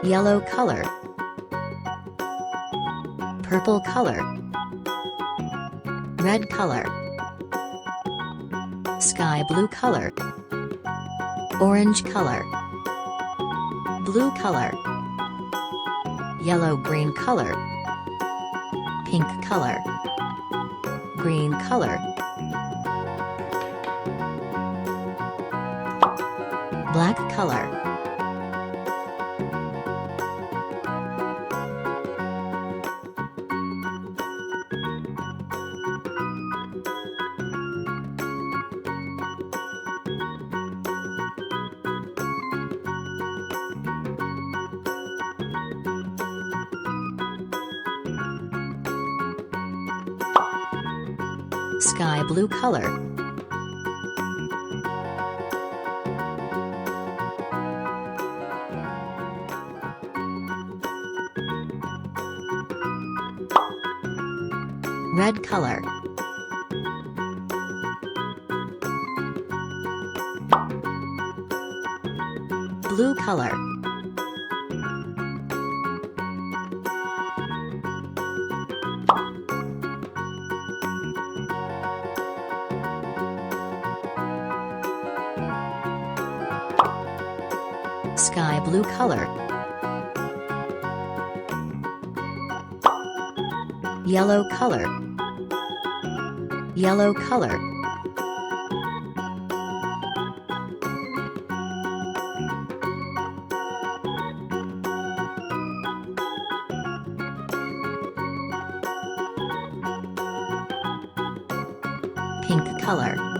Yellow color. Purple color. Red color. Sky blue color. Orange color. Blue color. Yellow green color. Pink color. Green color. Black color. Sky blue color. Red color. Blue color. Sky blue color. Yellow color. Yellow color. Pink color.